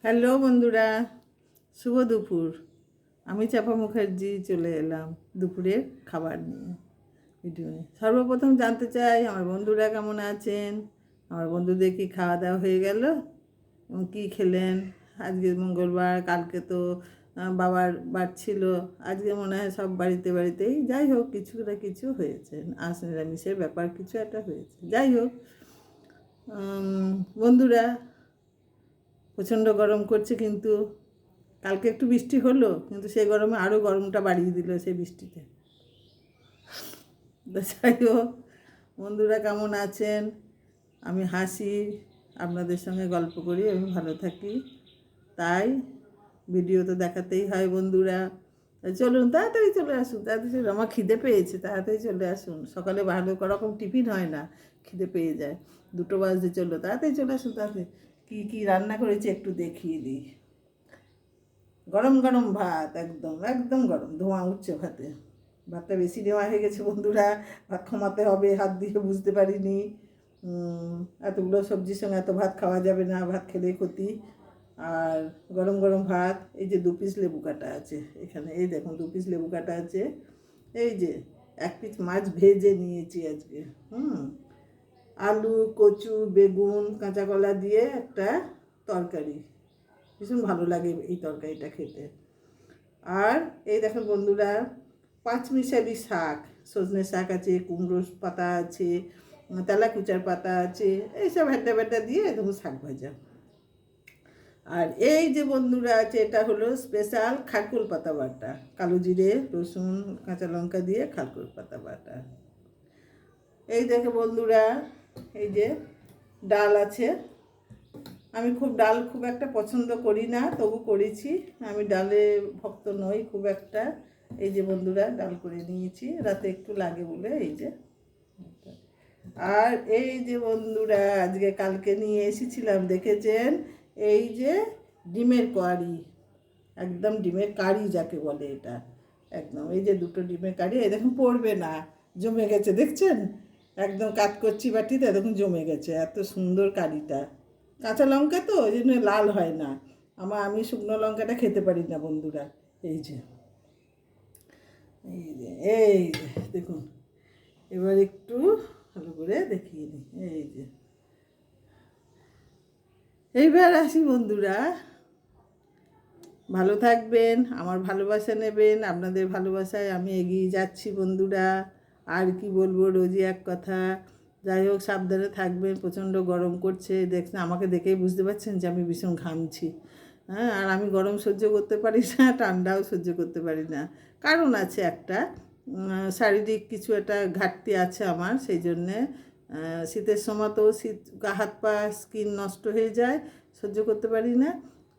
Hello বন্ধুরা, শুভ দুপুর। আমি চাপা মুখার্জি চলে এলাম দুপুরের খাবার নিয়ে ভিডিও নিয়ে। সর্বপ্রথম জানতে চাই আমার বন্ধুরা কেমন আছেন, আমার বন্ধুদের কি খাওয়া দাওয়া হয়ে গেল এবং কী খেলেন। আজকে মঙ্গলবার, কালকে তো বাবার বার ছিল, আজকে মনে হয় সব বাড়িতে বাড়িতেই যাই হোক কিছু না কিছু হয়েছে, আঁশ নিরামিষের ব্যাপার কিছু একটা হয়েছে। যাই হোক বন্ধুরা, প্রচণ্ড গরম করছে, কিন্তু কালকে একটু বৃষ্টি হলো, কিন্তু সেই গরমে আরও গরমটা বাড়িয়ে দিল সেই বৃষ্টিতে। যাই হোক বন্ধুরা কেমন আছেন, আমি হাসি, আপনাদের সঙ্গে গল্প করি, আমি ভালো থাকি, তাই ভিডিও তো দেখাতেই হয় বন্ধুরা। চলুন তাড়াতাড়ি চলে আসুন, তাড়াতাড়ি চলুন, আমার খিদে পেয়েছে, তাড়াতাড়ি চলে আসুন। সকালে ভালো রকম টিফিন হয় না, খিদে পেয়ে যায়, 2টো বাজতে চললো, তাড়াতাড়ি চলে আসুন। তাড়াতাড়ি কী কী রান্না করেছি একটু দেখিয়ে দিই। গরম গরম ভাত, একদম একদম গরম, ধোঁয়া উঠছে ভাতে। ভাতটা বেশি নেওয়া হয়ে গেছে বন্ধুরা, ভাত কমাতে হবে, হাত দিয়ে বুঝতে পারিনি। এতগুলো সবজির সঙ্গে এত ভাত খাওয়া যাবে না, ভাত খেলেই ক্ষতি। আর গরম গরম ভাত, এই যে 2 পিস লেবু কাটা আছে এখানে, এই দেখুন 2 পিস লেবু কাটা আছে, এই যে 1 পিস মাছ ভেজে নিয়েছি আজকে। আলু, কচু, বেগুন, কাঁচা কলা দিয়ে একটা তরকারি, ভীষণ ভালো লাগে এই তরকারিটা খেতে। আর এই দেখুন বন্ধুরা, 5 মিশালি শাক, সজনে শাক আছে, কুমড়ো পাতা আছে, তেলাকুচার পাতা আছে, এইসব ভেটে ভেটে দিয়ে দেখুন শাক ভাজা। আর এই যে বন্ধুরা আছে, এটা হলো স্পেশাল খারকুল পাতা বাটা, কালো জিরে, রসুন, কাঁচা লঙ্কা দিয়ে খারকুল পাতা বাটা। এই দেখে বন্ধুরা, এই যে ডাল আছে, আমি ডাল খুব একটা পছন্দ করি না, তবু করেছি, আমি ডালে ভক্ত নই খুব একটা। এই যে বন্ধুরা ডাল করে নিয়েছি, রাতে একটু লাগে বলে, এই যে। আর এই যে বন্ধুরা, আজকে কালকে নিয়ে এসেছিলাম, দেখেছেন, এই যে ডিমের কারি, একদম ডিমের কারি যাকে বলে এটা, একদম এই যে 2টো ডিমের কারি, এই দেখুন পড়বে না, জমে গেছে, দেখছেন, একদম কাট করছি বাটিতে, দেখুন জমে গেছে, এত সুন্দর কারিটা। কাঁচা লঙ্কা তো ওই জন্য লাল হয় না, আমি শুকনো লঙ্কাটা খেতে পারি না বন্ধুরা। এই যে এই যে এই যে দেখুন, এবার একটু ভালো করে দেখিয়ে দিই। এই যে এইবার আসি বন্ধুরা, ভালো থাকবেন, আমার ভালোবাসা নেবেন, আপনাদের ভালোবাসায় আমি এগিয়ে যাচ্ছি বন্ধুরা। আর কি বলবো, রোজই এক কথা। যাই হোক সাবধানে থাকবেন, প্রচণ্ড গরম করছে, দেখছেন, আমাকে দেখেই বুঝতে পারছেন যে আমি ভীষণ ঘামছি। আর আমি গরম সহ্য করতে পারি না, ঠান্ডাও সহ্য করতে পারি না, কারণ আছে একটা, শারীরিক কিছু একটা ঘাটতি আছে আমার, সেই জন্যে শীতের সময় তো শীত, হাত পা স্কিন নষ্ট হয়ে যায়, সহ্য করতে পারি না।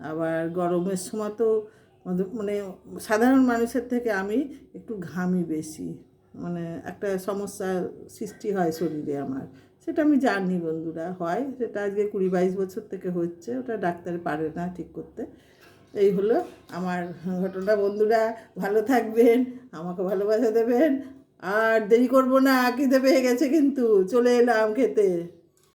আবার গরমের সময় তো মানে সাধারণ মানুষের থেকে আমি একটু ঘামি বেশি, মানে একটা সমস্যা সৃষ্টি হয় শরীরে আমার, সেটা আমি জানি বন্ধুরা, হয় সেটা আজকে 20-22 বছর থেকে হচ্ছে, ওটা ডাক্তার পারে না ঠিক করতে। এই হলো আমার ঘটনা বন্ধুরা, ভালো থাকবেন, আমাকে ভালোবাসা দেবেন, আর দেরি করবো না, খিদে পেয়ে গেছে কিন্তু, চলে এলাম খেতে।